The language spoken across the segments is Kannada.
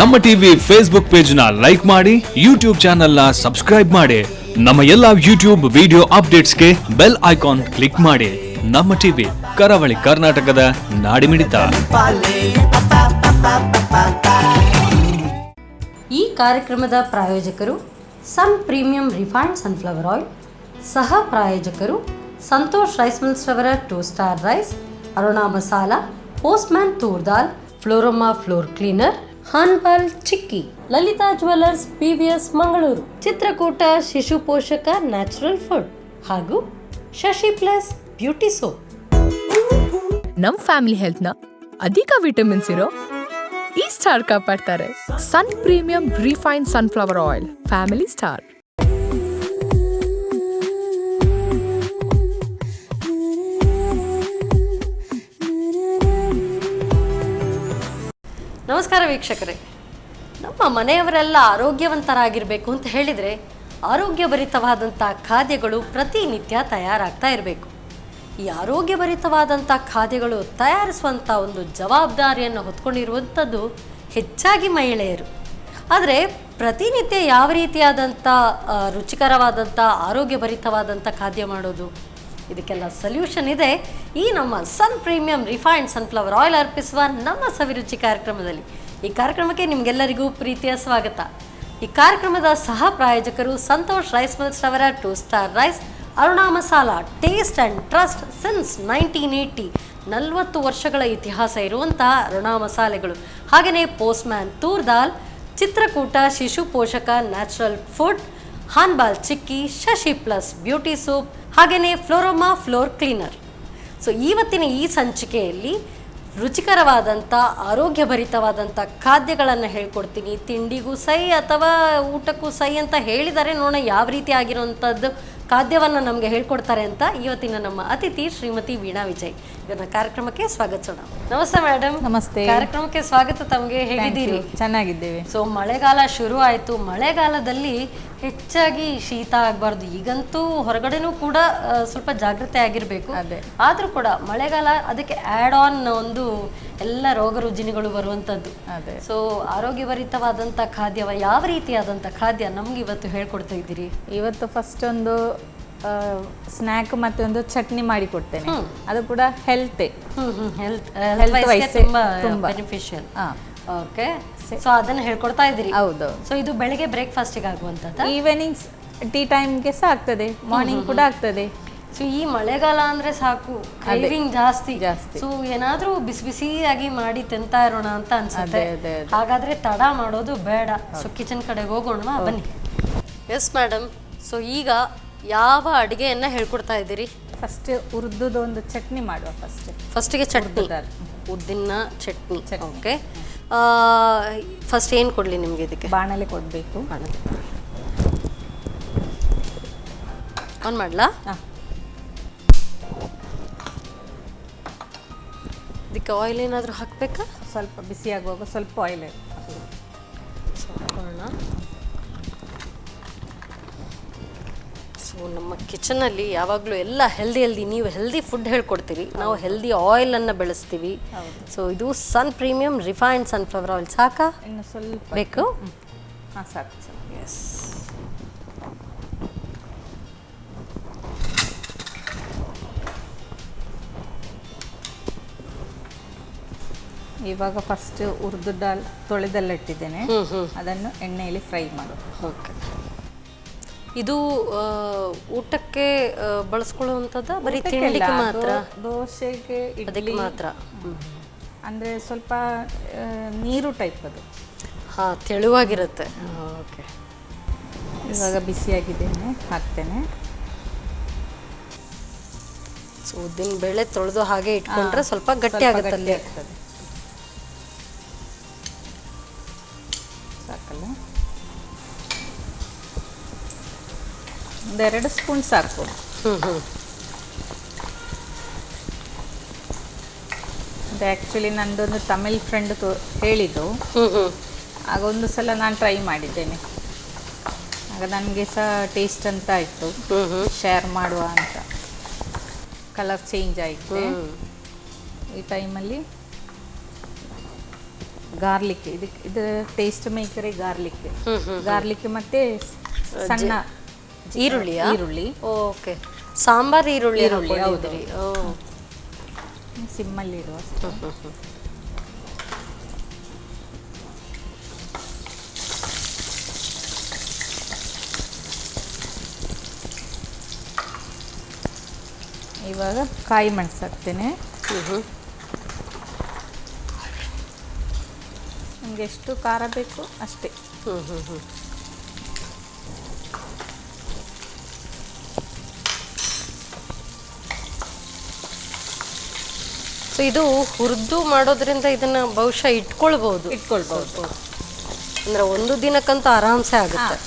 ನಮ್ಮ ಟಿವಿ ಫೇಸ್ಬುಕ್ ಪೇಜ್ ನ ಲೈಕ್ ಮಾಡಿ, ಯೂಟ್ಯೂಬ್ ಚಾನೆಲ್ ನ ಸಬ್ಸ್ಕ್ರೈಬ್ ಮಾಡಿ. ನಮ್ಮ ಎಲ್ಲಾ ಯೂಟ್ಯೂಬ್ ವಿಡಿಯೋ ಅಪ್ಡೇಟ್ಸ್ಗೆ ಬೆಲ್ ಐಕಾನ್ ಕ್ಲಿಕ್ ಮಾಡಿ. ನಮ್ಮ ಟಿವಿ ಕರಾವಳಿ ಕರ್ನಾಟಕದ ನಾಡಿಮಿಡಿತ. ಈ ಕಾರ್ಯಕ್ರಮದ ಪ್ರಾಯೋಜಕರು Sun Premium refined sunflower oil, ಸಹ ಪ್ರಾಯೋಜಕರು ಸಂತೋಷ್ ರೈಸ್ ಮಿಲ್ಸ್ ರವರ 2 star rice, Aruna masala, Postman toor dal, Floroma floor cleaner, ಹಾನ್ಬಾಲ್ ಚಿಕ್ಕಿ, ಲಲಿತಾ ಜ್ಯುವೆಲ್ಲರ್ಸ್ PVS ಮಂಗಳೂರು, ಚಿತ್ರಕೂಟ ಶಿಶು ಪೋಷಕ ನ್ಯಾಚುರಲ್ ಫುಡ್ ಹಾಗೂ ಶಶಿ ಪ್ಲಸ್ ಬ್ಯೂಟಿ ಸೋಪ್. ನಮ್ ಫ್ಯಾಮಿಲಿ ಹೆಲ್ತ್ ನ ಅಧಿಕ ವಿಟಮಿನ್ಸ್ ಇರೋ ಈ ಸ್ಟಾರ್ ಕಾಪಾಡ್ತಾರೆ. Sun Premium refine sunflower oil, family star. ನಮಸ್ಕಾರ ವೀಕ್ಷಕರೇ. ನಮ್ಮ ಮನೆಯವರೆಲ್ಲ ಆರೋಗ್ಯವಂತರಾಗಿರಬೇಕು ಅಂತ ಹೇಳಿದರೆ ಆರೋಗ್ಯಭರಿತವಾದಂಥ ಖಾದ್ಯಗಳು ಪ್ರತಿನಿತ್ಯ ತಯಾರಾಗ್ತಾ ಇರಬೇಕು. ಈ ಆರೋಗ್ಯಭರಿತವಾದಂಥ ಖಾದ್ಯಗಳು ತಯಾರಿಸುವಂಥ ಒಂದು ಜವಾಬ್ದಾರಿಯನ್ನು ಹೊತ್ಕೊಂಡಿರುವಂಥದ್ದು ಹೆಚ್ಚಾಗಿ ಮಹಿಳೆಯರು. ಆದರೆ ಪ್ರತಿನಿತ್ಯ ಯಾವ ರೀತಿಯಾದಂಥ ರುಚಿಕರವಾದಂಥ ಆರೋಗ್ಯಭರಿತವಾದಂಥ ಖಾದ್ಯ ಮಾಡೋದು, ಇದಕ್ಕೆಲ್ಲ ಸೊಲ್ಯೂಷನ್ ಇದೆ ಈ ನಮ್ಮ ಸನ್ ಪ್ರೀಮಿಯಂ ರಿಫೈನ್ಡ್ ಸನ್ಫ್ಲವರ್ ಆಯಿಲ್ ಅರ್ಪಿಸುವ ನಮ್ಮ ಸವಿರುಚಿ ಕಾರ್ಯಕ್ರಮದಲ್ಲಿ. ಈ ಕಾರ್ಯಕ್ರಮಕ್ಕೆ ನಿಮಗೆಲ್ಲರಿಗೂ ಪ್ರೀತಿಯ ಸ್ವಾಗತ. ಈ ಕಾರ್ಯಕ್ರಮದ ಸಹ ಪ್ರಾಯೋಜಕರು ಸಂತೋಷ್ ರೈಸ್ ಮಿಲ್ಸ್ ರವರ 2 star rice, Aruna masala, taste and trust since 1980, 40 ವರ್ಷಗಳ ಇತಿಹಾಸ ಇರುವಂಥ ಅರುಣಾ ಮಸಾಲೆಗಳು. ಹಾಗೆಯೇ ಪೋಸ್ಟ್ಮ್ಯಾನ್ ತೂರ್ ದಾಲ್, ಚಿತ್ರಕೂಟ ಶಿಶು ಪೋಷಕ ನ್ಯಾಚುರಲ್ ಫುಡ್, ಹಾನ್ಬಾಲ್ ಚಿಕ್ಕಿ, ಶಶಿ ಪ್ಲಸ್ ಬ್ಯೂಟಿ ಸೋಪ್, ಹಾಗೆಯೇ ಫ್ಲೋರೋಮಾ ಫ್ಲೋರ್ ಕ್ಲೀನರ್. ಸೊ ಇವತ್ತಿನ ಈ ಸಂಚಿಕೆಯಲ್ಲಿ ರುಚಿಕರವಾದಂಥ ಆರೋಗ್ಯಭರಿತವಾದಂಥ ಖಾದ್ಯಗಳನ್ನು ಹೇಳ್ಕೊಡ್ತೀನಿ. ತಿಂಡಿಗೂ ಸೈ ಅಥವಾ ಊಟಕ್ಕೂ ಸೈ ಅಂತ ಹೇಳಿದರೆ ನೋಡೋಣ ಯಾವ ರೀತಿ ಆಗಿರುವಂಥದ್ದು ಖಾದ್ಯವನ್ನು ನಮಗೆ ಹೇಳ್ಕೊಡ್ತಾರೆ ಅಂತ ಇವತ್ತಿನ ನಮ್ಮ ಅತಿಥಿ ಶ್ರೀಮತಿ ವೀಣಾ ವಿಜಯ್. ಇವನ್ನ ಕಾರ್ಯಕ್ರಮಕ್ಕೆ ಸ್ವಾಗತಿಸೋಣ. ನಮಸ್ತೆ ಮೇಡಮ್. ನಮಸ್ತೆ. ಕಾರ್ಯಕ್ರಮಕ್ಕೆ ಸ್ವಾಗತ. ತಮಗೆ ಹೇಗಿದ್ದೀರಿ? ಚೆನ್ನಾಗಿದ್ದೇವೆ. ಸೊ ಮಳೆಗಾಲ ಶುರು ಆಯಿತು. ಮಳೆಗಾಲದಲ್ಲಿ ಹೆಚ್ಚಾಗಿ ಶೀತ ಆಗಬಾರ್ದು. ಈಗಂತೂ ಹೊರಗಡೆನೂ ಕೂಡ ಸ್ವಲ್ಪ ಜಾಗೃತಿ ಆಗಿರಬೇಕು. ಆದರೂ ಕೂಡ ಮಳೆಗಾಲ ಅದಕ್ಕೆ ಆ್ಯಡ್ ಆನ್ ಒಂದು ಎಲ್ಲ ರೋಗ ರುಜಿನಗಳು ಬರುವಂಥದ್ದು. ಸೊ ಆರೋಗ್ಯಭರಿತವಾದಂಥ ಖಾದ್ಯವ ಯಾವ ರೀತಿಯಾದಂಥ ಖಾದ್ಯ ನಮ್ಗೆ ಇವತ್ತು ಹೇಳ್ಕೊಡ್ತಾ ಇದ್ದೀರಿ? ಇವತ್ತು ಫಸ್ಟ್ ಒಂದು ಸ್ನ್ಯಾಕ್ ಮತ್ತೆ ಒಂದು ಚಟ್ನಿ ಮಾಡಿ ಕೊಡ್ತೇನೆ. ಅದು ಕೂಡ ಹೆಲ್ತ್ ತುಂಬಾ ಬೆನಿಫಿಷಿಯಲ್. ಓಕೆ, ಸೊ ಅದನ್ನ ಹೇಳ್ಕೊಡ್ತಾ ಇದ್ದೀರಿ. ಹೌದು. ಸೊ ಇದು ಬೆಳಿಗ್ಗೆ ಬ್ರೇಕ್ಫಾಸ್ಟಿಗೆ ಆಗುವಂಥದ್ದು, ಈವ್ನಿಂಗ್ ಟೀ ಟೈಮ್ಗೆ ಸಹ ಆಗ್ತದೆ, ಮಾರ್ನಿಂಗ್ ಕೂಡ ಆಗ್ತದೆ. ಸೊ ಈ ಮಳೆಗಾಲ ಅಂದ್ರೆ ಸಾಕು, ಕ್ರೇವಿಂಗ್ ಜಾಸ್ತಿ. ಸೊ ಏನಾದ್ರೂ ಬಿಸಿ ಬಿಸಿಯಾಗಿ ಮಾಡಿ ತಿಂತಾ ಇರೋಣ ಅಂತ ಅನ್ಸುತ್ತೆ. ಹಾಗಾದ್ರೆ ತಡ ಮಾಡೋದು ಬೇಡ, ಸೊ ಕಿಚನ್ ಕಡೆಗೆ ಹೋಗೋಣ ಬನ್ನಿ. Yes madam. ಸೊ ಈಗ ಯಾವ ಅಡುಗೆಯನ್ನ ಹೇಳ್ಕೊಡ್ತಾ ಇದ್ದೀರಿ? ಫಸ್ಟ್ ಉರ್ದುದು ಒಂದು ಚಟ್ನಿ ಮಾಡುವ. ಫಸ್ಟಿಗೆ ಚಟ್ನಿ, ಉದ್ದಿನ ಚಟ್ನಿ. ಓಕೆ, ಫಸ್ಟ್ ಏನು ಕೊಡಲಿ ನಿಮಗೆ? ಇದಕ್ಕೆ ಬಾಣಲೆ ಕೊಡಬೇಕು. ಆನ್ ಮಾಡಲಾ? ಇದಕ್ಕೆ ಆಯಿಲ್ ಏನಾದರೂ ಹಾಕಬೇಕಾ? ಸ್ವಲ್ಪ ಬಿಸಿ ಆಗುವಾಗ ಸ್ವಲ್ಪ ಆಯಿಲ್ ಹಾಕೋಣ. ಸೊ ನಮ್ಮ ಕಿಚನಲ್ಲಿ ಯಾವಾಗಲೂ ಎಲ್ಲ ಹೆಲ್ದಿ ನೀವು ಹೆಲ್ದಿ ಫುಡ್ ಹೇಳ್ಕೊಡ್ತೀರಿ, ನಾವು ಹೆಲ್ದಿ ಆಯಿಲನ್ನು ಬೆಳೆಸ್ತೀವಿ. ಸೊ ಇದು ಸನ್ ಪ್ರೀಮಿಯಂ ರಿಫೈನ್ಡ್ ಸನ್ಫ್ಲವರ್ ಆಯಿಲ್. ಸಾಕಾ? ಇನ್ನು ಸ್ವಲ್ಪ ಬೇಕು? ಹಾಂ, ಸಾಕು. ಎಸ್. ಇವಾಗ ಫಸ್ಟ್ ಉರ್ದು ದಾಲ್ ತೊಳೆದೆಲ್ಲ ಇಟ್ಟಿದ್ದೇನೆ, ಅದನ್ನು ಎಣ್ಣೆಯಲ್ಲಿ ಫ್ರೈ ಮಾಡು. ಓಕೆ. ಇದು ಊಟಕ್ಕೆ ಬಳಸ್ಕೊಳ್ಳುವಂಥದ್ದು ಬರೀ ತಿಂಡಿಗೆ ಮಾತ್ರ? ದೋಸೆಗೆ, ಅದಕ್ಕೆ ಮಾತ್ರ. ಅಂದರೆ ಸ್ವಲ್ಪ ನೀರು ಟೈಪ್ ಅದು. ಹಾಂ, ತೆಳುವಾಗಿರುತ್ತೆ. ಓಕೆ. ಇವಾಗ ಬಿಸಿಯಾಗಿದ್ದೇನೆ, ಹಾಕ್ತೇನೆ. ಸೊ ಉದ್ದಿನ ಬೇಳೆ ತೊಳೆದು ಹಾಗೆ ಇಟ್ಕೊಂಡ್ರೆ ಸ್ವಲ್ಪ ಗಟ್ಟಿ ಆಗುತ್ತೆ. ಸಾಕಲ್ಲ? 1-2 ಸ್ಪೂನ್ ಸಾಕು. ಅದು ಆ್ಯಕ್ಚುಲಿ ನಂದೊಂದು ತಮಿಳ್ ಫ್ರೆಂಡ್ ಹೇಳಿದ್ದು, ಆಗ ಒಂದು ಸಲ ನಾನು ಟ್ರೈ ಮಾಡಿದ್ದೇನೆ. ಆಗ ನನಗೆ ಸಹ ಟೇಸ್ಟ್ ಅಂತ ಆಯಿತು, ಶೇರ್ ಮಾಡುವ ಅಂತ. ಕಲರ್ ಚೇಂಜ್ ಆಯಿತು. ಈ ಟೈಮಲ್ಲಿ ಗಾರ್ಲಿಕ್ ಇದು ಟೇಸ್ಟ್ ಮೇಕರೇ ಗಾರ್ಲಿಕ್. ಗಾರ್ಲಿಕ್ ಮತ್ತೆ ಸಣ್ಣ ಈರುಳ್ಳಿ. ಓಕೆ, ಸಾಂಬಾರ್ ಈರುಳ್ಳಿ. ಹೌದು. ಸಿಮ್ಮಲ್ಲಿ ಇಡುವ. ಇವಾಗ ಕಾಯಿ ಮೆಣಸು ಹಾಕ್ತೇನೆ. ನಿಮಗೆ ಎಷ್ಟು ಖಾರ ಬೇಕು ಅಷ್ಟೇ. ಸೊ ಇದು ಹುರಿದು ಮಾಡೋದ್ರಿಂದ ಇದನ್ನ ಬಹುಶಃ ಇಟ್ಕೊಳ್ಬಹುದು. ಅಂದ್ರೆ ಒಂದು ದಿನಕ್ಕಂತೂ ಆರಾಮ್ಸೆ ಆಗುತ್ತೆ.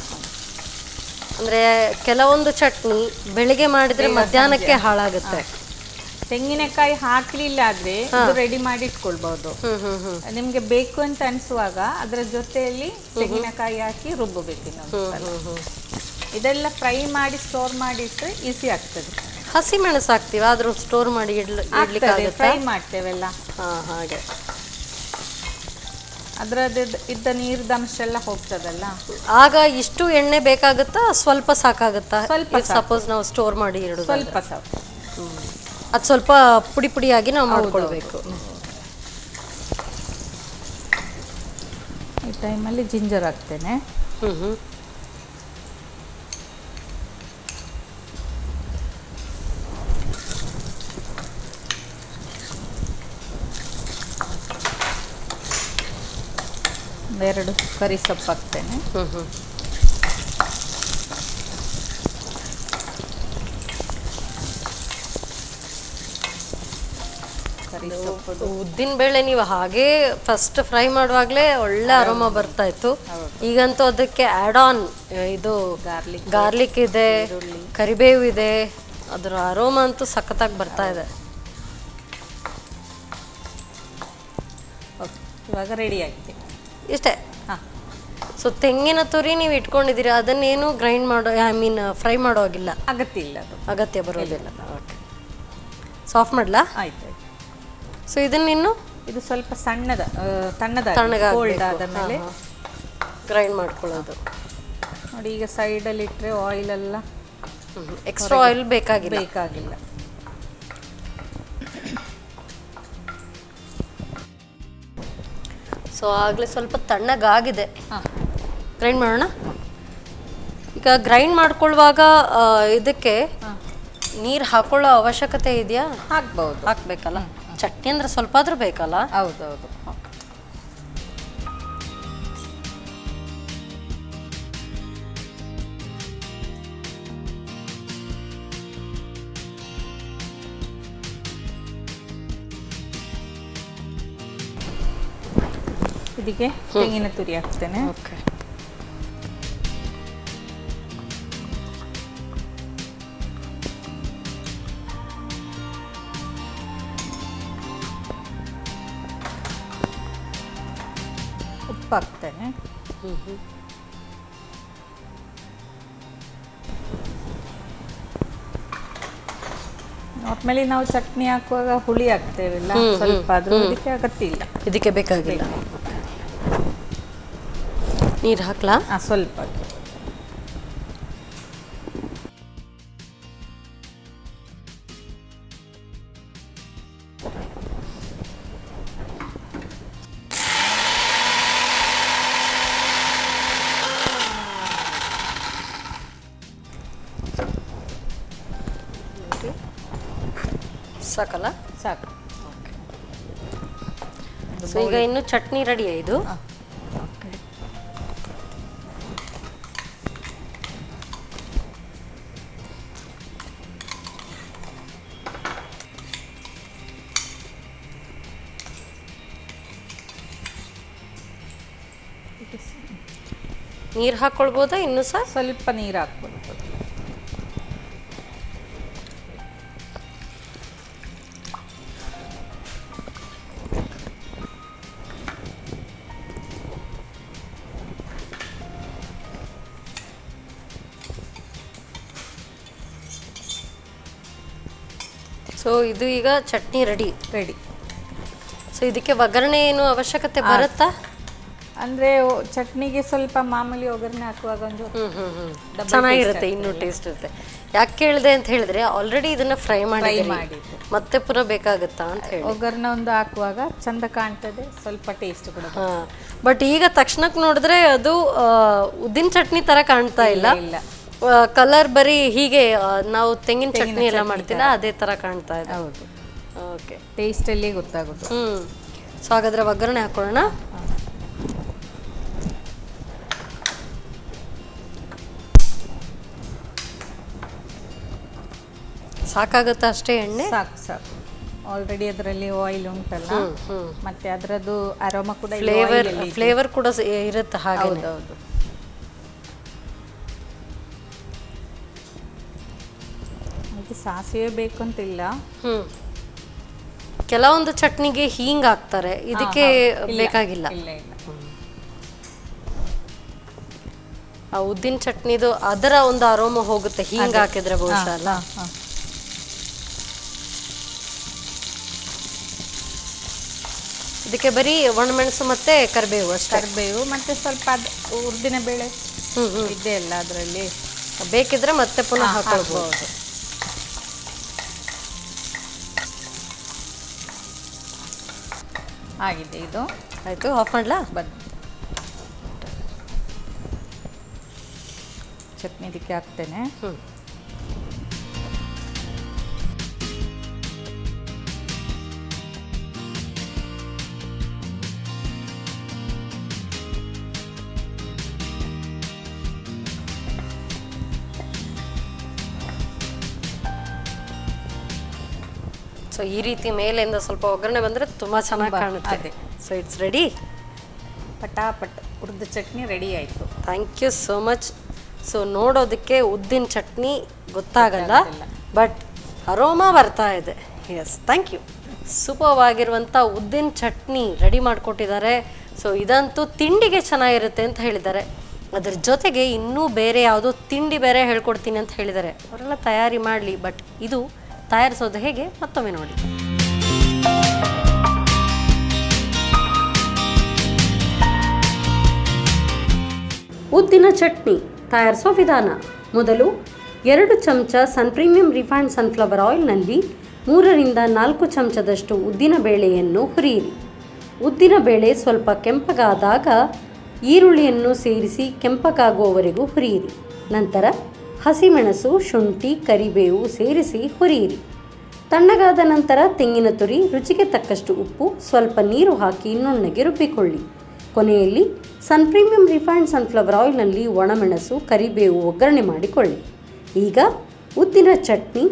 ಅಂದ್ರೆ ಕೆಲವೊಂದು ಚಟ್ನಿ ಬೆಳಿಗ್ಗೆ ಮಾಡಿದ್ರೆ ಮಧ್ಯಾಹ್ನಕ್ಕೆ ಹಾಳಾಗುತ್ತೆ. ತೆಂಗಿನಕಾಯಿ ಹಾಕ್ಲಿಲ್ಲ ಆದ್ರೆ ರೆಡಿ ಮಾಡಿ ಇಟ್ಕೊಳ್ಬಹುದು. ನಿಮ್ಗೆ ಬೇಕು ಅಂತ ಅನ್ಸುವಾಗ ಅದರ ಜೊತೆಯಲ್ಲಿ ತೆಂಗಿನಕಾಯಿ ಹಾಕಿ ರುಬ್ಬಬೇಕು. ಇದೆಲ್ಲ ಫ್ರೈ ಮಾಡಿ ಸ್ಟೋರ್ ಮಾಡಿ ಇಟ್ಟರೆ ಈಸಿ ಆಗ್ತದೆ. ಹಸಿ ಮೆಣಸು ಹಾಕ್ತೀವಿ, ಆದ್ರೂ ಸ್ಟೋರ್ ಮಾಡಿ ಇಡ್ಲಿಕ್ಕೆ ಫ್ರೈ ಮಾಡ್ತೇವೆಲ್ಲ ಹಾಗೆ. ಅದ್ರದ್ದು ಇದ್ದ ನೀರ್ದ ಅಂಶ ಎಲ್ಲ ಹೋಗ್ತದಲ್ಲ. ಆಗ ಇಷ್ಟು ಎಣ್ಣೆ ಬೇಕಾಗುತ್ತಾ ಸ್ವಲ್ಪ ಸಾಕಾಗುತ್ತಾ? ಸ್ವಲ್ಪ ಸಪೋಸ್ ನಾವು ಸ್ಟೋರ್ ಮಾಡಿ ಇಡೋದು ಸ್ವಲ್ಪ ಸಾಕು. ಅದು ಸ್ವಲ್ಪ ಪುಡಿ ಪುಡಿಯಾಗಿ ನಾವು ಮಾಡ್ಕೊಳ್ಬೇಕು. ಈ ಟೈಮಲ್ಲಿ ಜಿಂಜರ್ ಹಾಕ್ತೇನೆ. ಎರಡು ಕರಿ ಸೊಪ್ಪು ಹಾಕ್ತೇನೆ. ಉದ್ದಿನ ಬೇಳೆ ನೀವು ಹಾಗೆ ಫಸ್ಟ್ ಫ್ರೈ ಮಾಡುವಾಗಲೇ ಒಳ್ಳೆ ಅರೋಮಾ ಬರ್ತಾ ಇತ್ತು. ಈಗಂತೂ ಅದಕ್ಕೆ ಆ್ಯಡ್ ಆನ್ ಇದು ಗಾರ್ಲಿಕ್ ಇದೆ, ಕರಿಬೇವು ಇದೆ, ಅದರ ಅರೋಮಾ ಅಂತೂ ಸಖತ್ತಾಗಿ ಬರ್ತಾ ಇದೆ. ಇವಾಗ ರೆಡಿ ಆಗಿದೆ ಇಷ್ಟೇ. ಸೊ ತೆಂಗಿನ ತುರಿ ನೀವು ಇಟ್ಕೊಂಡಿದ್ದೀರಿ, ಅದನ್ನೇನು ಗ್ರೈಂಡ್ ಮಾಡೋ ಫ್ರೈ ಮಾಡೋ ಹಾಗಿಲ್ಲ, ಅಗತ್ಯ ಬರೋದಿಲ್ಲ. ಓಕೆ, ಸಾಫ್ಟ್ ಮಾಡಲಾ? ಆಯ್ತು. ಸೊ ಇದನ್ನಿನ್ನು ಇದು ಸ್ವಲ್ಪ ತಣ್ಣಗಾದ ಮೇಲೆ ಗ್ರೈಂಡ್ ಮಾಡ್ಕೊಳ್ಳೋದು. ನೋಡಿ, ಈಗ ಸೈಡಲ್ಲಿ ಇಟ್ಟರೆ ಆಯಿಲ್ ಎಲ್ಲ ಎಕ್ಸ್ಟ್ರಾ ಆಯಿಲ್ ಬೇಕಾಗಿಲ್ಲ. ಸೊ ಆಗಲೇ ಸ್ವಲ್ಪ ತಣ್ಣಗಾಗಿದೆ, ಗ್ರೈಂಡ್ ಮಾಡೋಣ. ಈಗ ಗ್ರೈಂಡ್ ಮಾಡ್ಕೊಳ್ಳುವಾಗ ಇದಕ್ಕೆ ನೀರು ಹಾಕೊಳ್ಳೋ ಅವಶ್ಯಕತೆ ಇದೆಯಾ? ಹಾಕ್ಬಹುದು. ಹಾಕ್ಬೇಕಲ್ಲ, ಚಟ್ನಿ ಅಂದ್ರೆ ಸ್ವಲ್ಪ ಆದ್ರೂ ಬೇಕಲ್ಲ. ಹೌದೌದು. ಇದಕ್ಕೆ ತೆಂಗಿನ ತುರಿ ಹಾಕ್ತೇನೆ. ಓಕೆ, ಉಪ್ಪು ಹಾಕ್ತೇನೆ. ನಾರ್ಮಲಿ ನಾವು ಚಟ್ನಿ ಹಾಕುವಾಗ ಹುಳಿ ಹಾಕ್ತೇವಲ್ಲ, ಸ್ವಲ್ಪ ಆದ್ರೂ ಇದಕ್ಕೆ ಅಗತ್ಯ ಇಲ್ಲ, ಇದಕ್ಕೆ ಬೇಕಾಗಿಲ್ಲ. ನೀರು ಹಾಕ್ಲಾ? ಸ್ವಲ್ಪ. ಸಾಕಲ್ಲ? ಸಾಕು. ಸೊ ಈಗ ಇನ್ನು ಚಟ್ನಿ ರೆಡಿಯಾ ಇದು? ನೀರು ಹಾಕ್ಕೊಳ್ಬೋದಾ ಇನ್ನು ಸಹ? ಸ್ವಲ್ಪ ನೀರು ಹಾಕ್ಬೋದು. ಸೊ ಇದು ಈಗ ಚಟ್ನಿ ರೆಡಿ. ಸೊ ಇದಕ್ಕೆ ಒಗ್ಗರಣೆ ಏನು ಅವಶ್ಯಕತೆ ಬರುತ್ತಾ? ಅಂದರೆ ಚಟ್ನಿಗೆ ಸ್ವಲ್ಪ ಮಾಮೂಲಿ ಒಗ್ಗರಣೆ ಹಾಕುವಾಗ ಒಂದು ಚೆನ್ನಾಗಿರುತ್ತೆ, ಇನ್ನೂ ಟೇಸ್ಟ್ ಇರುತ್ತೆ. ಯಾಕೆ ಕೇಳಿದೆ ಅಂತ ಹೇಳಿದ್ರೆ ಆಲ್ರೆಡಿ ಇದನ್ನ ಫ್ರೈ ಮಾಡಿ ಮತ್ತೆ ಪುನಃ ಬೇಕಾಗುತ್ತಾ ಅಂತ ಹೇಳಿ ಒಗ್ಗರಣೆ ಒಂದು ಹಾಕುವಾಗ ಚಂದ ಕಾಣ್ತದೆ, ಸ್ವಲ್ಪ ಟೇಸ್ಟ್ ಕೂಡ. ಬಟ್ ಈಗ ತಕ್ಷಣಕ್ಕೆ ನೋಡಿದ್ರೆ ಅದು ಉದ್ದಿನ ಚಟ್ನಿ ತರ ಕಾಣ್ತಾ ಇಲ್ಲ, ಕಲರ್ ಬರೀ ಹೀಗೆ ನಾವು ತೆಂಗಿನ ಚಟ್ನಿ ಎಲ್ಲ ಮಾಡ್ತಿಲ್ಲ ಅದೇ ತರ ಕಾಣ್ತಾ ಇದೆ. ಹೌದು, ಓಕೆ, ಟೇಸ್ಟಲ್ಲಿ ಗೊತ್ತಾಗೋದು. ಸೊ ಹಾಗಾದ್ರೆ ಒಗ್ಗರಣೆ ಹಾಕೊಳ್ಳೋಣ. ಸಾಕಾಗುತ್ತಾ ಅಷ್ಟೇ ಎಣ್ಣೆ? ಸಾಕು ಸಾಕು, ಆಲ್ರೆಡಿ ಅದರಲ್ಲಿ ಆಯಿಲ್ ಉಂಟಲ್ಲ, ಮತ್ತೆ ಅದರದ್ದು ಅರೋಮಾ ಕೂಡ, ಫ್ಲೇವರ್ ಕೂಡ ಇರುತ್ತೆ ಹಾಗೆ. ಹೌದೌದು. ಅದಕ್ಕೆ ಸಾಸಿವೆ ಬೇಕು ಅಂತಿಲ್ಲ. ಕೆಲವೊಂದು ಚಟ್ನಿಗೆ ಹೀಂಗ್ ಹಾಕ್ತಾರೆ, ಇದಕ್ಕೆ ಬೇಕಾಗಿಲ್ಲ. ಇಲ್ಲ ಇಲ್ಲ, ಆ ಉದ್ದಿನ ಚಟ್ನಿದು ಅದರ ಒಂದು ಅರೋಮ ಹೋಗುತ್ತೆ ಹೀಂಗ್ ಹಾಕಿದ್ರೆ ಬಹುಶಃ ಅಲ್ಲ. ಇದಕ್ಕೆ ಬರೀ ಒಣಮೆಣಸು ಮತ್ತೆ ಕರಿಬೇವು ಅಷ್ಟೇ. ಕರಿಬೇವು ಮತ್ತೆ ಸ್ವಲ್ಪ ಉದ್ದಿನ ಬೇಳೆ ಇದೆ ಅಲ್ಲ ಅದರಲ್ಲಿ, ಬೇಕಿದ್ರೆ ಮತ್ತೆ ಪುನಃ ಹಾಕೊಳ್ಬಹುದು. ಆಗಿದೆ, ಇದು ಆಯ್ತು. ಆಫ್ ಮಾಡ್ಲಾ? ಬನ್ನಿ, ಚಟ್ನಿ ಇದಕ್ಕೆ ಹಾಕ್ತೇನೆ. ಸೊ ಈ ರೀತಿ ಮೇಲಿಂದ ಸ್ವಲ್ಪ ಒಗ್ಗರಣೆ ಬಂದರೆ ತುಂಬ ಚೆನ್ನಾಗಿ ಕಾಣುತ್ತೆ. So it's ready. ಪಟಾಪಟ್ ಹುರಿದ ಚಟ್ನಿ ರೆಡಿ ಆಯಿತು. Thank you so much. So ನೋಡೋದಕ್ಕೆ ಉದ್ದಿನ ಚಟ್ನಿ ಗೊತ್ತಾಗಲ್ಲ, ಬಟ್ ಅರೋಮಾ ಬರ್ತಾ ಇದೆ. S, thank you. ಸೂಪರ್ ಆಗಿರುವಂಥ ಉದ್ದಿನ ಚಟ್ನಿ ರೆಡಿ ಮಾಡಿಕೊಟ್ಟಿದ್ದಾರೆ. ಸೊ ಇದಂತೂ ತಿಂಡಿಗೆ ಚೆನ್ನಾಗಿರುತ್ತೆ ಅಂತ ಹೇಳಿದ್ದಾರೆ. ಅದ್ರ ಜೊತೆಗೆ ಇನ್ನೂ ಬೇರೆ ಯಾವುದೋ ತಿಂಡಿ ಬೇರೆ ಹೇಳ್ಕೊಡ್ತೀನಿ ಅಂತ ಹೇಳಿದ್ದಾರೆ. ಅವರೆಲ್ಲ ತಯಾರಿ ಮಾಡಲಿ, ಬಟ್ ಇದು ತಯಾರಿಸೋದು ಹೇಗೆ ಮತ್ತೊಮ್ಮೆ ನೋಡಿ. ಉದ್ದಿನ ಚಟ್ನಿ ತಯಾರಿಸೋ ವಿಧಾನ. ಮೊದಲು 2 ಚಮಚ ಸನ್ ಪ್ರೀಮಿಯಂ ರಿಫೈನ್ಡ್ ಸನ್ಫ್ಲವರ್ ಆಯಿಲ್ನಲ್ಲಿ 3ರಿಂದ 4 ಚಮಚದಷ್ಟು ಉದ್ದಿನ ಬೇಳೆಯನ್ನು ಹುರಿಯಿರಿ. ಉದ್ದಿನ ಬೇಳೆ ಸ್ವಲ್ಪ ಕೆಂಪಗಾದಾಗ ಈರುಳ್ಳಿಯನ್ನು ಸೇರಿಸಿ ಕೆಂಪಗಾಗುವವರೆಗೂ ಹುರಿಯಿರಿ. ನಂತರ ಹಸಿಮೆಣಸು, ಶುಂಠಿ, ಕರಿಬೇವು ಸೇರಿಸಿ ಹುರಿಯಿರಿ. ತಣ್ಣಗಾದ ನಂತರ ತೆಂಗಿನ ತುರಿ, ರುಚಿಗೆ ತಕ್ಕಷ್ಟು ಉಪ್ಪು, ಸ್ವಲ್ಪ ನೀರು ಹಾಕಿ ನುಣ್ಣಗೆ ರುಬ್ಬಿಕೊಳ್ಳಿ. ಕೊನೆಯಲ್ಲಿ ಸನ್ ಪ್ರೀಮಿಯಂ ರಿಫೈನ್ಡ್ ಸನ್ಫ್ಲವರ್ ಆಯಿಲ್ನಲ್ಲಿ ಒಣಮೆಣಸು, ಕರಿಬೇವು ಒಗ್ಗರಣೆ ಮಾಡಿಕೊಳ್ಳಿ. ಈಗ ಉದ್ದಿನ ಚಟ್ನಿ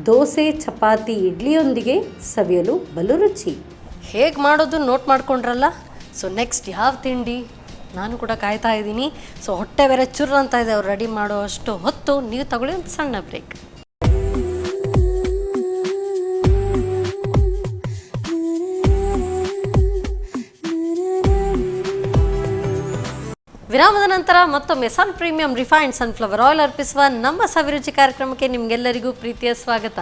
ದೋಸೆ, ಚಪಾತಿ, ಇಡ್ಲಿಯೊಂದಿಗೆ ಸವಿಯಲು ಬಲು ರುಚಿ. ಹೇಗೆ ಮಾಡೋದು ನೋಟ್ ಮಾಡ್ಕೊಂಡ್ರಲ್ಲ. ಸೊ ನೆಕ್ಸ್ಟ್ ಯಾವ ತಿಂಡಿ ನಾನು ಕೂಡ ಕಾಯ್ತಾ ಇದ್ದೀನಿ. ಸೊ ಹೊಟ್ಟೆ ಬೇರೆ ಚುರ್ರ ಅಂತ ಇದೆ, ಅವ್ರು ರೆಡಿ ಮಾಡೋ ಅಷ್ಟು ಹೊತ್ತು ನೀವು ತಗೊಳ್ಳಿ ಒಂದು ಸಣ್ಣ ಬ್ರೇಕ್. ವಿರಾಮದ ನಂತರ ಮತ್ತೊಮ್ಮೆ ಸನ್ ಪ್ರೀಮಿಯಂ ರಿಫೈನ್ಡ್ ಸನ್ಫ್ಲವರ್ ಆಯಿಲ್ ಅರ್ಪಿಸುವ ನಮ್ಮ ಸವಿರುಚಿ ಕಾರ್ಯಕ್ರಮಕ್ಕೆ ನಿಮಗೆಲ್ಲರಿಗೂ ಪ್ರೀತಿಯ ಸ್ವಾಗತ.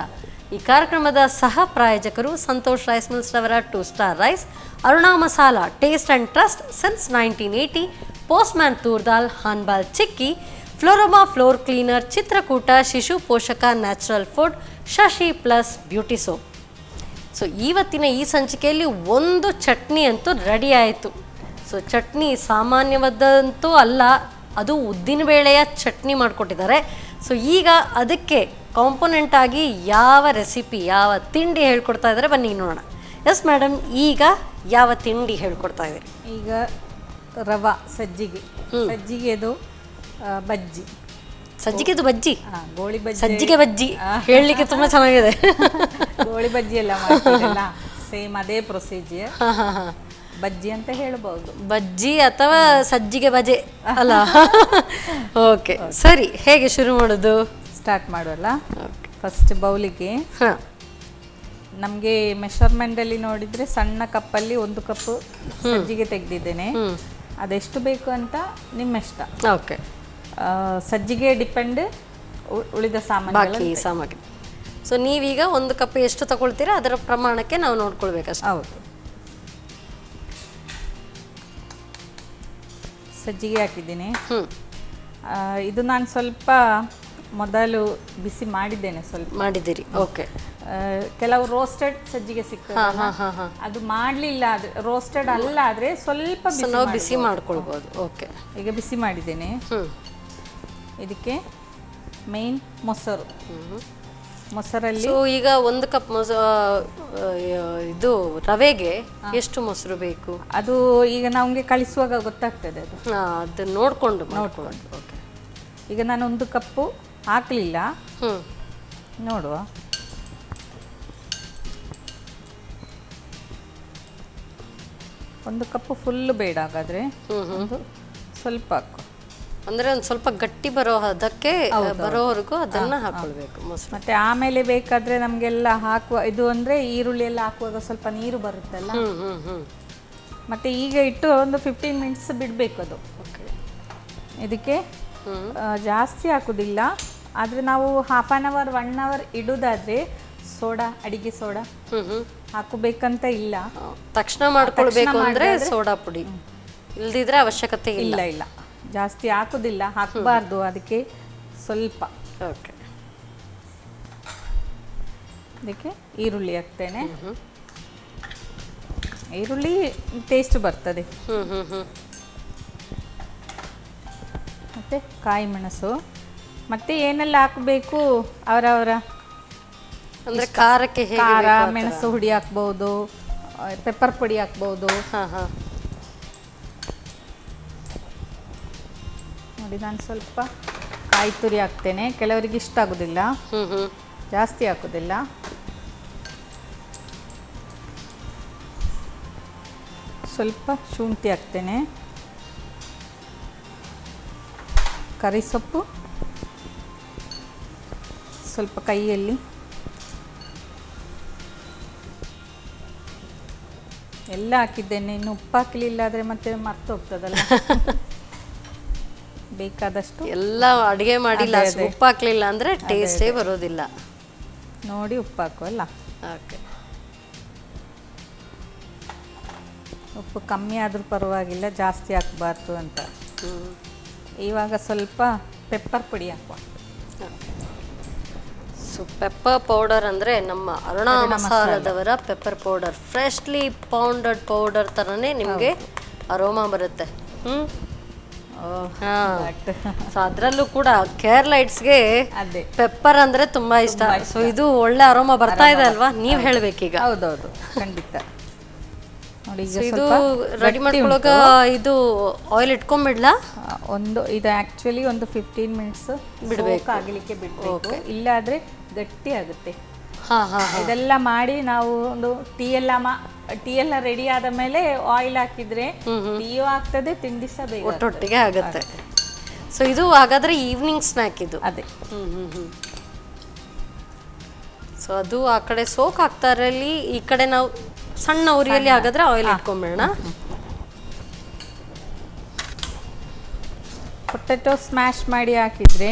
ಈ ಕಾರ್ಯಕ್ರಮದ ಸಹ ಪ್ರಾಯೋಜಕರು ಸಂತೋಷ್ ರೈಸ್ ಮಿಲ್ಸ್ ಅವರ 2 star rice, Aruna masala, taste and trust since 1980, Postman toor dal, ಹಾನ್ಬಾಲ್ chikki, Floroma floor cleaner, Chitrakoota, ಶಿಶು ಪೋಷಕ, natural food, Shashi plus beauty soap. So ಇವತ್ತಿನ ಈ ಸಂಚಿಕೆಯಲ್ಲಿ ಒಂದು ಚಟ್ನಿ ಅಂತೂ ರೆಡಿ ಆಯಿತು. ಸೊ ಚಟ್ನಿ ಸಾಮಾನ್ಯವಾದಂತೂ ಅಲ್ಲ, ಅದು ಉದ್ದಿನಬೇಳೆಯ ಚಟ್ನಿ ಮಾಡಿಕೊಟ್ಟಿದ್ದಾರೆ. ಸೊ ಈಗ ಅದಕ್ಕೆ ಕಾಂಪೊನೆಂಟ್ ಆಗಿ ಯಾವ ರೆಸಿಪಿ, ಯಾವ ತಿಂಡಿ ಹೇಳ್ಕೊಡ್ತಾ ಇದ್ದಾರೆ ಬನ್ನಿ ನೋಡೋಣ. ಎಸ್ ಮೇಡಮ್, ಈಗ ಯಾವ ತಿಂಡಿ ಹೇಳ್ಕೊಡ್ತಾ ಇದ್ದೀರಿ? ಈಗ ರವಾ ಸಜ್ಜಿಗೆದು ಬಜ್ಜಿ. ಸಜ್ಜಿಗೆದು ಬಜ್ಜಿ? ಗೋಳಿ ಬಜ್ಜಿ, ಸಜ್ಜಿಗೆ ಬಜ್ಜಿ ಹೇಳಲಿಕ್ಕೆ ತುಂಬ ಚೆನ್ನಾಗಿದೆ. ಗೋಳಿ ಬಜ್ಜಿ ಎಲ್ಲ ಮಾಡ್ತೀರಲ್ಲ, ಸೇಮ್ ಅದೇ ಪ್ರೊಸೀಜರ್. ಬಜ್ಜಿ ಅಂತ ಹೇಳ್ಬೋದು, ಬಜ್ಜಿ ಅಥವಾ ಸಜ್ಜಿಗೆ ಬಜೆ ಅಲ್ಲ. ಓಕೆ, ಸರಿ, ಹೇಗೆ ಶುರು ಮಾಡೋದು? ಸ್ಟಾರ್ಟ್ ಮಾಡುವಲ್ಲ. ಫಸ್ಟ್ ಬೌಲಿಗೆ ನಮಗೆ ಮೆಷರ್ಮೆಂಟಲ್ಲಿ ನೋಡಿದರೆ ಸಣ್ಣ ಕಪ್ಪಲ್ಲಿ 1 ಕಪ್ ಸಜ್ಜಿಗೆ ತೆಗೆದಿದ್ದೇನೆ. ಅದೆಷ್ಟು ಬೇಕು ಅಂತ ನಿಮ್ಮಿಷ್ಟ. ಓಕೆ, ಸಜ್ಜಿಗೆ ಡಿಪೆಂಡ್, ಉಳಿದ ಬಾಕಿ ಸಾಮಗ್ರಿ. ಸೊ ನೀವೀಗ 1 ಕಪ್ ಎಷ್ಟು ತಗೊಳ್ತೀರಾ ಅದರ ಪ್ರಮಾಣಕ್ಕೆ ನಾವು ನೋಡ್ಕೊಳ್ಬೇಕಷ್ಟೇ. ಹೌದು. ಸಜ್ಜಿಗೆ ಹಾಕಿದ್ದೀನಿ. ಹ್ಞೂ ಇದು ನಾನು ಸ್ವಲ್ಪ ಮೊದಲು ಬಿಸಿ ಮಾಡಿದ್ದೇನೆ ಸ್ವಲ್ಪ. ಮಾಡಿದ್ದೀರಿ, ಓಕೆ. ಕೆಲವು ರೋಸ್ಟೆಡ್ ಸಜ್ಜಿಗೆ ಸಿಗ್ತದೆ, ಹಾಂ ಹಾಂ ಹಾಂ, ಅದು ಮಾಡಲಿಲ್ಲ ಆದರೆ ರೋಸ್ಟೆಡ್ ಅಲ್ಲ ಆದರೆ ಸ್ವಲ್ಪ ನಾವು ಬಿಸಿ ಮಾಡ್ಕೊಳ್ಬೋದು. ಓಕೆ, ಈಗ ಬಿಸಿ ಮಾಡಿದ್ದೇನೆ. ಹ್ಞೂ ಇದಕ್ಕೆ ಮೇನ್ ಮೊಸರು. ಮೊಸರಲ್ಲಿ ಸೊ ಈಗ 1 ಕಪ್ ಇದು ರವೆಗೆ ಎಷ್ಟು ಮೊಸರು ಬೇಕು? ಅದು ಈಗ ನಮಗೆ ಕಳಿಸುವಾಗ ಗೊತ್ತಾಗ್ತದೆ ಅದು. ಅದನ್ನ ನೋಡ್ಕೊಂಡು. ಓಕೆ, ಈಗ ನಾನು 1 ಕಪ್ಪು ಹಾಕಲಿಲ್ಲ, ಹ್ಞೂ ನೋಡುವ. ಒಂದು ಕಪ್ಪು ಫುಲ್ಲು ಬೇಡ, ಹಾಗಾದರೆ ಒಂದು ಸ್ವಲ್ಪ ಹಾಕು. ಅಂದರೆ ಒಂದು ಸ್ವಲ್ಪ ಗಟ್ಟಿ ಬರೋದಕ್ಕೆ ಬರೋವರೆಗೂ ಅದನ್ನು ಹಾಕೊಳ್ಬೇಕು ಮೊಸರು. ಮತ್ತೆ ಆಮೇಲೆ ಬೇಕಾದರೆ ನಮಗೆಲ್ಲ ಹಾಕುವ ಇದು ಅಂದರೆ ಈರುಳ್ಳಿ ಎಲ್ಲ ಹಾಕುವಾಗ ಸ್ವಲ್ಪ ನೀರು ಬರುತ್ತಲ್ಲ, ಮತ್ತೆ ಈಗ ಇಟ್ಟು ಒಂದು 15 ಮಿನಿಟ್ಸ್ ಬಿಡಬೇಕು ಅದು. ಓಕೆ, ಇದಕ್ಕೆ ಜಾಸ್ತಿ ಹಾಕೋದಿಲ್ಲ, ಆದರೆ ನಾವು ಹಾಫ್ ಆನ್ ಅವರ್ 1 ಅವರ್ ಇಡೋದಾದರೆ ಸೋಡಾ, ಅಡಿಗೆ ಸೋಡಾ ಹಾಕಬೇಕಂತ ಇಲ್ಲ. ತಕ್ಷಣ ಮಾಡ್ಕೊಳ್ಬೇಕು ಅಂದರೆ ಸೋಡಾ ಪುಡಿ, ಇಲ್ದಿದ್ರೆ ಅವಶ್ಯಕತೆ ಇಲ್ಲ. ಇಲ್ಲ ಜಾಸ್ತಿ ಹಾಕೋದಿಲ್ಲ, ಹಾಕಬಾರ್ದು, ಅದಕ್ಕೆ ಸ್ವಲ್ಪ. ಓಕೆ, ಅದಕ್ಕೆ ಈರುಳ್ಳಿ ಹಾಕ್ತೇನೆ. ಈರುಳ್ಳಿ ಟೇಸ್ಟ್ ಬರ್ತದೆ. ಮತ್ತು ಕಾಯಿ ಮೆಣಸು, ಮತ್ತು ಏನೆಲ್ಲ ಹಾಕಬೇಕು ಅವರವರ ಅಂದರೆ ಖಾರಕ್ಕೆ ಖಾರ, ಮೆಣಸು ಹುಡಿ ಹಾಕ್ಬೋದು, ಪೆಪ್ಪರ್ ಪುಡಿ ಹಾಕ್ಬೋದು. ಹಾಂ ಹಾಂ, ನೋಡಿ ನಾನು ಸ್ವಲ್ಪ ಕಾಯಿ ತುರಿ ಹಾಕ್ತೇನೆ, ಕೆಲವರಿಗೆ ಇಷ್ಟ ಆಗೋದಿಲ್ಲ, ಜಾಸ್ತಿ ಹಾಕೋದಿಲ್ಲ. ಸ್ವಲ್ಪ ಶುಂಠಿ ಹಾಕ್ತೇನೆ, ಕರಿಸೊಪ್ಪು ಸ್ವಲ್ಪ ಕೈಯಲ್ಲಿ, ಎಲ್ಲ ಹಾಕಿದ್ದೇನೆ. ಇನ್ನು ಉಪ್ಪು ಹಾಕಲಿಲ್ಲ ಆದರೆ ಮತ್ತೆ ಮರ್ತು ಹೋಗ್ತದಲ್ಲ. ಬೇಕಾದಷ್ಟು ಎಲ್ಲ ಅಡುಗೆ ಮಾಡಿ ಉಪ್ಪು ಹಾಕ್ಲಿಲ್ಲ ಅಂದರೆ ಟೇಸ್ಟೇ ಬರೋದಿಲ್ಲ. ನೋಡಿ ಉಪ್ಪು ಹಾಕುವಲ್ಲ. ಓಕೆ, ಉಪ್ಪು ಕಮ್ಮಿ ಆದರೂ ಪರವಾಗಿಲ್ಲ, ಜಾಸ್ತಿ ಹಾಕಬಾರ್ದು ಅಂತ. ಇವಾಗ ಸ್ವಲ್ಪ ಪೆಪ್ಪರ್ ಪುಡಿ ಹಾಕುವ. ಸೊ ಪೆಪ್ಪರ್ ಪೌಡರ್ ಅಂದರೆ ನಮ್ಮ ಅರುಣಾ ಮಸಾಲದವರ pepper powder, freshly pounded powder ಥರನೇ ನಿಮಗೆ ಅರೋಮಾ ಬರುತ್ತೆ. ಸೊ ಅದರಲ್ಲೂ ಕೂಡ ಕೇರ್ಲೈಟ್ಸ್ಗೆ ಅದೇ ಪೆಪ್ಪರ್ ಅಂದರೆ ತುಂಬ ಇಷ್ಟ. ಸೊ ಇದು ಒಳ್ಳೆ ಅರೋಮಾ ಬರ್ತಾ ಇದೆ ಅಲ್ವಾ, ನೀವು ಹೇಳಬೇಕೀಗ. ಹೌದೌದು, ಖಂಡಿತ. ನೋಡಿ ಇದು ರೆಡಿ ಮಾಡ್ಕೊಳ್ಳೋಕೆ ಇದು ಆಯಿಲ್ ಇಟ್ಕೊಂಡ್ಬಿಡ್ಲಾ? ಇದು ಆ್ಯಕ್ಚುಲಿ ಒಂದು 15 ಮಿನಿಟ್ಸ್ ಬಿಡಬೇಕು, ಆಗಲಿಕ್ಕೆ ಬಿಡಬೇಕು, ಇಲ್ಲಾದರೆ ಗಟ್ಟಿ ಆಗುತ್ತೆ. ಇದೆಲ್ಲ ಮಾಡಿ ನಾವು ಒಂದು ಟೀ ಎಲ್ಲ ರೆಡಿ ಆದ ಮೇಲೆ ಆಯಿಲ್ ಹಾಕಿದ್ರೆ ಟೀಯೂ ಆಗ್ತದೆ, ತಿಂಡಿ ಸಹ ಬೇಗ ಒಟ್ಟೊಟ್ಟಿಗೆ ಆಗುತ್ತೆ. ಸೊ ಇದು ಹಾಗಾದ್ರೆ ಈವ್ನಿಂಗ್ ಸ್ನ್ಯಾಕ್ ಇದು. ಅದೇ. ಸೊ ಅದು ಆ ಕಡೆ ಸೋಕ್ ಹಾಕ್ತಾರಲ್ಲಿ, ಈ ಕಡೆ ನಾವು ಸಣ್ಣ ಉರಿಯಲ್ಲಿ ಹಾಗಾದ್ರೆ ಆಯಿಲ್ ಇಟ್ಕೊಂಬೇಡ. ಪೊಟೆಟೊ ಸ್ಮ್ಯಾಶ್ ಮಾಡಿ ಹಾಕಿದ್ರೆ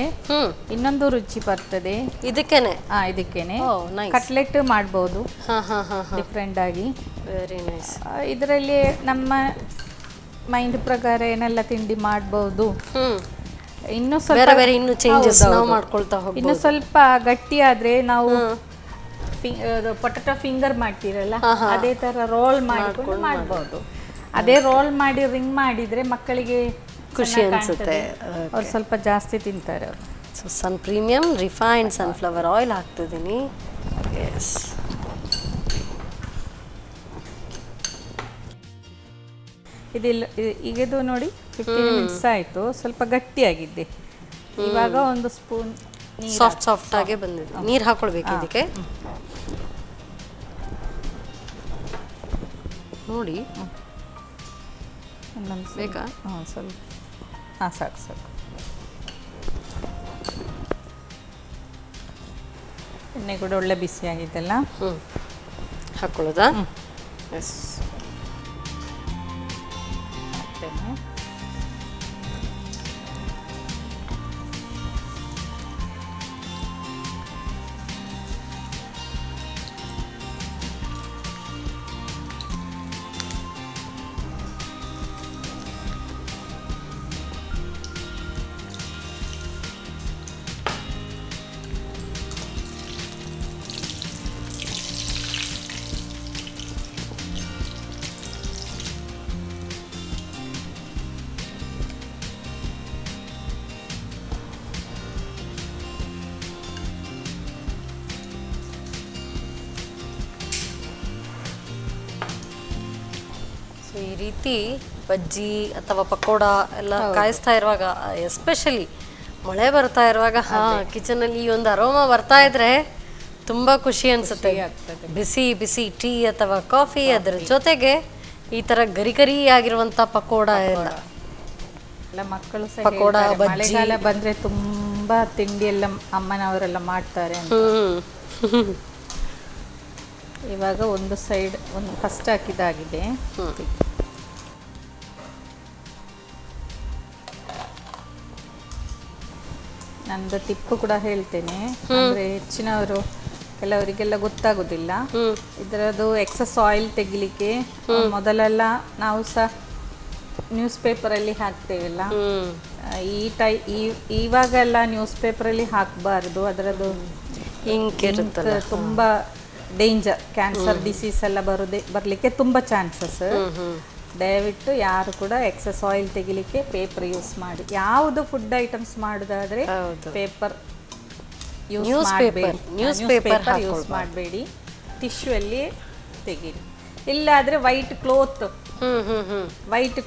ಇನ್ನೊಂದು ರುಚಿ ಬರ್ತದೆ. ಇದಕ್ಕೇನೆ ಕಟ್ಲೆಟ್ ಮಾಡ್ಬೋದು ಡಿಫ್ರೆಂಟ್ ಆಗಿ. Very nice. ಇದರಲ್ಲಿ ನಮ್ಮ ಮೈಂಡ್ ಪ್ರಕಾರ ಏನೆಲ್ಲ ತಿಂಡಿ ಮಾಡ್ಬೋದು. ಇನ್ನು ಸ್ವಲ್ಪ ಇನ್ನು ಚೇಂಜಸ್ ನಾವು ಮಾಡ್ಕೊಳ್ತಾ ಹೋಗ್ಬೋದು. ಇನ್ನು ಸ್ವಲ್ಪ ಗಟ್ಟಿ ಆದ್ರೆ ನಾವು ಪೊಟೆಟೊ ಫಿಂಗರ್ ಮಾಡ್ತೀರಲ್ಲ, ಅದೇ ತರ ರೋಲ್ ಮಾಡಿಕೊಂಡು ಮಾಡ್ಬೋದು. ಅದೇ ರೋಲ್ ಮಾಡಿ ರಿಂಗ್ ಮಾಡಿದ್ರೆ ಮಕ್ಕಳಿಗೆ ಖುಷಿ ಅನ್ಸುತ್ತೆ, ಅವ್ರು ಸ್ವಲ್ಪ ಜಾಸ್ತಿ ತಿಂತಾರೆ ಅವರು. So Sun Premium refined sunflower oil ಹಾಕ್ತಿದ್ದೀನಿ. ಎಸ್, ಈಗದು ನೋಡಿ 15 ಮಿನಿಟ್ಸ್ ಆಯಿತು, ಸ್ವಲ್ಪ ಗಟ್ಟಿಯಾಗಿದ್ದೆ. ಇವಾಗ ಒಂದು ಸ್ಪೂನ್ ಸಾಫ್ಟ್ ಆಗಿ ಬಂದಿದೆ. ನೀರು ಹಾಕೊಳ್ಬೇಕು ಇದಕ್ಕೆ. ನೋಡಿ ಬೇಕಾ? ಸ್ವಲ್ಪ ಸಾಕು ಸಾಕು. ಎಣ್ಣೆ ಕೂಡ ಒಳ್ಳೆ ಬಿಸಿ ಆಗಿದ್ದಲ್ಲ, ಹಾಕೊಳ್ಳೋದಾ? ಎಸ್. ರೀತಿ ಬಜ್ಜಿ ಅಥವಾ ಪಕೋಡ ಎಲ್ಲ ಕಾಯಿಸ್ತಾ ಇರುವಾಗ, ಎಸ್ಪೆಷಲಿ ಮಳೆ ಬರ್ತಾ ಇರುವಾಗ ಕಿಚನಲ್ಲಿ ಈ ಒಂದು ಅರೋಮಾ ಬರ್ತಾ ಇದ್ರೆ ತುಂಬ ಖುಷಿ ಅನಿಸುತ್ತೆ. ಬಿಸಿ ಬಿಸಿ ಟೀ ಅಥವಾ ಕಾಫಿ, ಅದರ ಜೊತೆಗೆ ಈ ಥರ ಗರಿ ಆಗಿರುವಂಥ ಪಕೋಡ ಎಲ್ಲ ಮಕ್ಕಳು ಸಹ ಪಕೋಡ, ಬಜ್ಜಿ. ಮಳೆಗಾಲ ಬಂದರೆ ತುಂಬ ತಿಂಡಿ ಎಲ್ಲ ಅಮ್ಮನವರೆಲ್ಲ ಮಾಡ್ತಾರೆ ಅಂತ. ಇವಾಗ ಒಂದು ಸೈಡ್ ಒಂದು ಫಸ್ಟ್ ಹಾಕಿದಾಗಿದೆ. ನಂದು ಟಿಪ್ಪು ಕೂಡ ಹೇಳ್ತೇನೆ, ಅಂದರೆ ಹೆಚ್ಚಿನವರು ಕೆಲವರಿಗೆಲ್ಲ ಗೊತ್ತಾಗೋದಿಲ್ಲ. ಇದರದ್ದು ಎಕ್ಸಸ್ ಆಯಿಲ್ ತೆಗಿಲಿಕ್ಕೆ ಮೊದಲೆಲ್ಲ ನಾವು ಸಹ ನ್ಯೂಸ್ ಪೇಪರಲ್ಲಿ ಹಾಕ್ತೇವಲ್ಲ, ಇವಾಗೆಲ್ಲ ನ್ಯೂಸ್ ಪೇಪರಲ್ಲಿ ಹಾಕಬಾರ್ದು. ಅದರದ್ದು ಇಂಕ್ ತುಂಬ ಡೇಂಜರ್, ಕ್ಯಾನ್ಸರ್ ಡಿಸೀಸ್ ಎಲ್ಲ ಬರಲಿಕ್ಕೆ ತುಂಬ ಚಾನ್ಸಸ್. ದಯವಿಟ್ಟು ಯಾರು ಕೂಡ ಎಕ್ಸಸ್ ಆಯಿಲ್ ತೆಗಿಲಿಕ್ಕೆ ಪೇಪರ್ ಯೂಸ್ ಮಾಡಿ. ಯಾವುದು ಫುಡ್ ಐಟಮ್ಸ್ ಮಾಡೋದಾದ್ರೆ ಪೇಪರ್ ಯೂಸ್ ಮಾಡಬೇಡಿ, ಟಿಶ್ಯೂ ಅಲ್ಲಿ ತೆಗೀರಿ. ಇಲ್ಲಾದ್ರೆ ವೈಟ್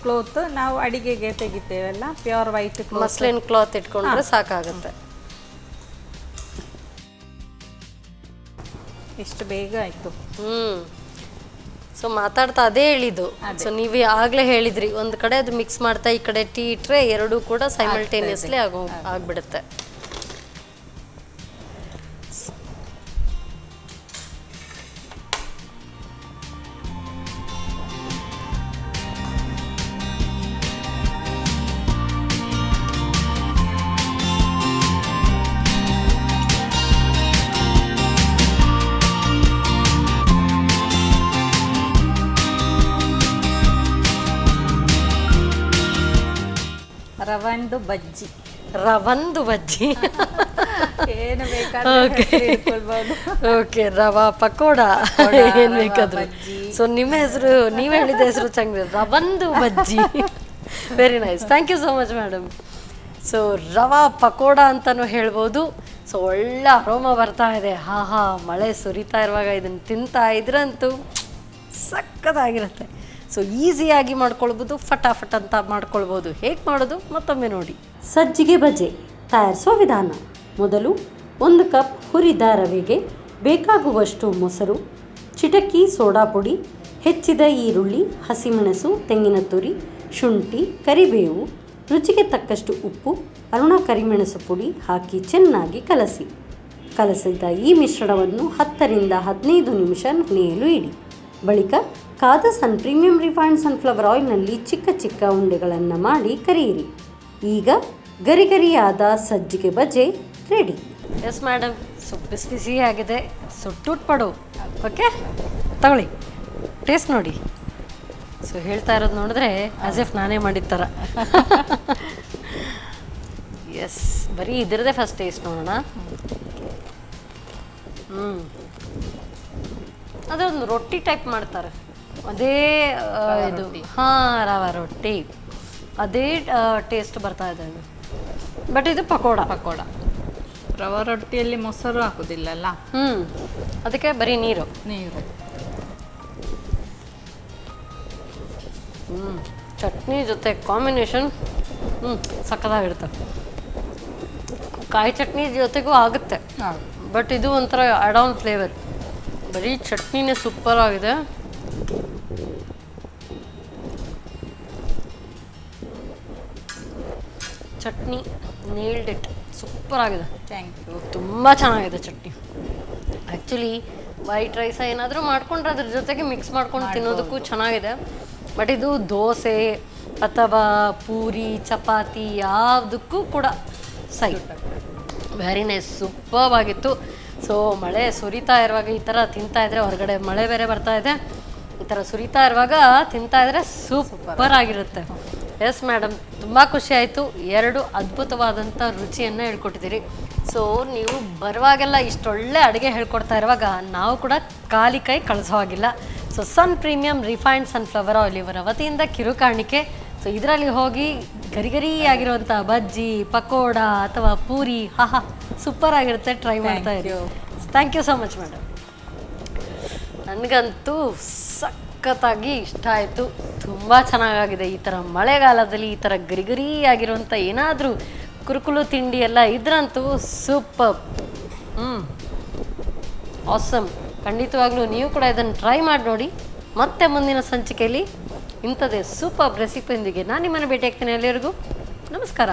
ಕ್ಲೋತ್ ನಾವು ಅಡಿಗೆಗೆ ತೆಗಿತೇವಲ್ಲ, ಪ್ಯೂರ್ ವೈಟ್ ಮಸ್ಲಿನ್ ಕ್ಲಾತ್ ಇಟ್ಕೊಂಡ್ರೆ ಸಾಕಾಗುತ್ತೆ. ಎಷ್ಟು ಬೇಗ ಆಯ್ತು. ಸೊ ಮಾತಾಡ್ತಾ ಅದೇ ಹೇಳಿದ್ದು. ಸೊ ನೀವೇ ಆಗ್ಲೇ ಹೇಳಿದ್ರಿ, ಒಂದು ಕಡೆ ಅದು ಮಿಕ್ಸ್ ಮಾಡ್ತಾ ಈ ಕಡೆ ಟೀ ಇಟ್ರೆ ಎರಡೂ ಕೂಡ ಸೈಮಲ್ಟೇನಿಯಸ್ಲಿ ಆಗ್ಬಿಡುತ್ತೆ. ರವಂದು ಬಜ್ಜಿ ಏನು ಬೇಕಾದ್ರೂ. ಓಕೆ, ರವಾ ಪಕೋಡ ಏನ್ ಬೇಕಾದ್ರು. ಸೊ ನಿಮ್ಮ ಹೆಸರು, ನೀವು ಹೇಳಿದ ಹೆಸರು ಚಂದ, ರವಂದು bajji. Very nice, thank you so much madam. So rava pakoda ಅಂತಾನು ಹೇಳ್ಬೋದು. ಸೊ ಒಳ್ಳೆ ಅರೋಮಾ ಬರ್ತಾ ಇದೆ. ಮಳೆ ಸುರಿತಾ ಇರುವಾಗ ಇದನ್ನು ತಿಂತಾ ಇದ್ರಂತೂ ಸಕ್ಕತ್ತಾಗಿರುತ್ತೆ. ಸೊ ಈಸಿಯಾಗಿ ಮಾಡ್ಕೊಳ್ಬೋದು, ಫಟಾಫಟ್ ಅಂತ ಮಾಡ್ಕೊಳ್ಬೋದು. ಹೇಗೆ ಮಾಡೋದು ಮತ್ತೊಮ್ಮೆ ನೋಡಿ. ಸಜ್ಜಿಗೆ ಬಜೆ ತಯಾರಿಸೋ ವಿಧಾನ. ಮೊದಲು 1 ಕಪ್ ಹುರಿದ ರವೆಗೆ ಬೇಕಾಗುವಷ್ಟು ಮೊಸರು, ಚಿಟಕಿ ಸೋಡಾ ಪುಡಿ, ಹೆಚ್ಚಿದ ಈರುಳ್ಳಿ, ಹಸಿಮೆಣಸು, ತೆಂಗಿನ ತುರಿ, ಶುಂಠಿ, ಕರಿಬೇವು, ರುಚಿಗೆ ತಕ್ಕಷ್ಟು ಉಪ್ಪು, ಅರುಣ ಕರಿಮೆಣಸು ಪುಡಿ ಹಾಕಿ ಚೆನ್ನಾಗಿ ಕಲಸಿದ ಈ ಮಿಶ್ರಣವನ್ನು 10 ರಿಂದ 15 ನಿಮಿಷ ನೆನೆಯಲು ಇಡಿ. ಬಳಿಕ ಕಾದ ಪ್ರೀಮಿಯಂ ರಿಫೈನ್ಡ್ ಸನ್ಫ್ಲವರ್ ಆಯಿಲ್ನಲ್ಲಿ ಚಿಕ್ಕ ಚಿಕ್ಕ ಉಂಡೆಗಳನ್ನು ಮಾಡಿ ಕರಿಯಿರಿ. ಈಗ ಗರಿಗರಿಯಾದ ಸಜ್ಜಿಗೆ ಬಜೆ ರೆಡಿ. ಎಸ್ ಮೇಡಮ್, ಸೊ ಬಿಸಿ ಆಗಿದೆ, ಸುಟ್ಟುಟ್ಪಡು. ಓಕೆ, ತಗೊಳ್ಳಿ, ಟೇಸ್ಟ್ ನೋಡಿ. ಸೊ ಹೇಳ್ತಾ ಇರೋದು ನೋಡಿದ್ರೆ ಆಸ್ ಎಫ್ ನಾನೇ ಮಾಡಿದ ಥರ. ಎಸ್, ಬರೀ ಇದರದೇ ಫಸ್ಟ್ ಟೇಸ್ಟ್ ನೋಡೋಣ. ಅದೊಂದು ರೊಟ್ಟಿ ಟೈಪ್ ಮಾಡ್ತಾರೆ, ಅದೇ ಇದು ರವಾ ರೊಟ್ಟಿ, ಅದೇ ಟೇಸ್ಟ್ ಬರ್ತಾ ಇದೆ ಅದು. ಬಟ್ ಇದು ಪಕೋಡ. ರವಾ ರೊಟ್ಟಿಯಲ್ಲಿ ಮೊಸರು ಹಾಕೋದಿಲ್ಲಲ್ಲ, ಅದಕ್ಕೆ ಬರೀ ನೀರು. ಚಟ್ನಿ ಜೊತೆ ಕಾಂಬಿನೇಷನ್ ಸಕ್ಕತ್ತಾಗಿರುತ್ತೆ. ಕಾಯಿ ಚಟ್ನಿ ಜೊತೆಗೂ ಆಗುತ್ತೆ, ಬಟ್ ಇದು ಒಂಥರ ಆಡ್ ಆನ್ ಫ್ಲೇವರ್. ಬರೀ ಚಟ್ನಿನೇ ಸೂಪರ್ ಆಗಿದೆ. ಚಟ್ನಿ ನೇಲ್ಡ್ ಇಟ್, ಸೂಪರ್ ಆಗಿದೆ. Thank you. ತುಂಬ ಚೆನ್ನಾಗಿದೆ ಚಟ್ನಿ. ಆ್ಯಕ್ಚುಲಿ ವೈಟ್ ರೈಸ ಏನಾದರೂ ಮಾಡ್ಕೊಂಡ್ರೆ ಅದ್ರ ಜೊತೆಗೆ ಮಿಕ್ಸ್ ಮಾಡ್ಕೊಂಡು ತಿನ್ನೋದಕ್ಕೂ ಚೆನ್ನಾಗಿದೆ. ಬಟ್ ಇದು ದೋಸೆ ಅಥವಾ ಪೂರಿ, ಚಪಾತಿ ಯಾವುದಕ್ಕೂ ಕೂಡ ವೆರಿ ನೈಸ್, ಸೂಪರ್ ಆಗಿತ್ತು. ಸೊ ಮಳೆ ಸುರಿತಾ ಇರುವಾಗ ಈ ಥರ ತಿಂತಾ ಇದ್ರೆ, ಹೊರಗಡೆ ಮಳೆ ಬೇರೆ ಬರ್ತಾ ಇದೆ, ಈ ಥರ ಸುರಿತಾ ಇರುವಾಗ ತಿಂತಾ ಇದ್ರೆ ಸೂಪರ್ ಆಗಿರುತ್ತೆ. ಎಸ್ ಮೇಡಮ್, ತುಂಬ ಖುಷಿ ಆಯಿತು. 2 ಅದ್ಭುತವಾದಂಥ ರುಚಿಯನ್ನು ಹೇಳ್ಕೊಟ್ಟಿದ್ದೀರಿ. ಸೊ ನೀವು ಬರುವಾಗೆಲ್ಲ ಇಷ್ಟೊಳ್ಳೆ ಅಡುಗೆ ಹೇಳ್ಕೊಡ್ತಾ ಇರುವಾಗ ನಾವು ಕೂಡ ಖಾಲಿ ಕೈ ಕಳಿಸೋ ಹಾಗಿಲ್ಲ. So premium refined sunflower oil ಇವರ ವತಿಯಿಂದ ಕಿರುಕಾಣಿಕೆ. ಸೊ ಇದರಲ್ಲಿ ಹೋಗಿ ಗರಿ ಆಗಿರುವಂಥ ಬಜ್ಜಿ, ಪಕೋಡ ಅಥವಾ ಪೂರಿ, ಸೂಪರ್ ಆಗಿರುತ್ತೆ, ಟ್ರೈ ಮಾಡ್ತಾ ಇರಿ. Thank you so much madam. ನನಗಂತೂ ಸಖತ್ತಾಗಿ ಇಷ್ಟ ಆಯಿತು. ತುಂಬ ಚೆನ್ನಾಗಾಗಿದೆ. ಈ ಥರ ಮಳೆಗಾಲದಲ್ಲಿ ಈ ಥರ ಗರಿ ಆಗಿರುವಂಥ ಏನಾದರೂ ಕುರುಕುಲು ತಿಂಡಿ ಎಲ್ಲ ಇದ್ರಂತೂ ಸೂಪರ್. ಆಸಮ್. ಖಂಡಿತವಾಗ್ಲೂ ನೀವು ಕೂಡ ಇದನ್ನು ಟ್ರೈ ಮಾಡಿ ನೋಡಿ. ಮತ್ತೆ ಮುಂದಿನ ಸಂಚಿಕೆಯಲ್ಲಿ ಇಂಥದ್ದೇ ಸೂಪರ್ ರೆಸಿಪಿಯೊಂದಿಗೆ ನಾನು ನಿಮ್ಮನ್ನು ಭೇಟಿ ಆಗ್ತೇನೆ. ಎಲ್ಲರಿಗೂ ನಮಸ್ಕಾರ.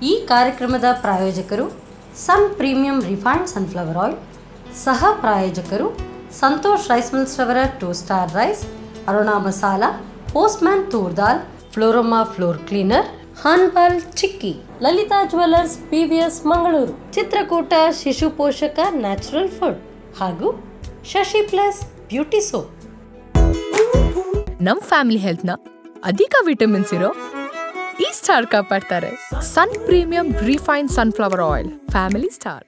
ಈ ಕಾರ್ಯಕ್ರಮದ ಪ್ರಾಯೋಜಕರು Sun Premium refined sunflower oil, ಸಹ ಪ್ರಾಯೋಜಕರು ಸಂತೋಷ್ ರೈಸ್ ಮಿಲ್ಸ್ ರವರ 2 star rice, Aruna masala, Postman toor dal, Floroma floor cleaner, ಹಾನ್ಪಾಲ್ ಚಿಕ್ಕಿ, ಲಲಿತಾ ಜ್ಯುವೆಲ್ಲರ್ಸ್ PVS ಮಂಗಳೂರು, ಚಿತ್ರಕೂಟ ಶಿಶು ಪೋಷಕ ನ್ಯಾಚುರಲ್ ಫುಡ್ ಹಾಗೂ ಶಶಿ ಪ್ಲಸ್ ಬ್ಯೂಟಿ ಸೋಪ್. ನಮ್ ಫ್ಯಾಮಿಲಿ ಹೆಲ್ತ್ ನ ಅಧಿಕ ವಿಟಮಿನ್ಸ್ ಇರೋ ಈ ಸ್ಟಾರ್ ಕಾಪಾಡ್ತಾರೆ. Sun Premium refine sunflower oil, family star.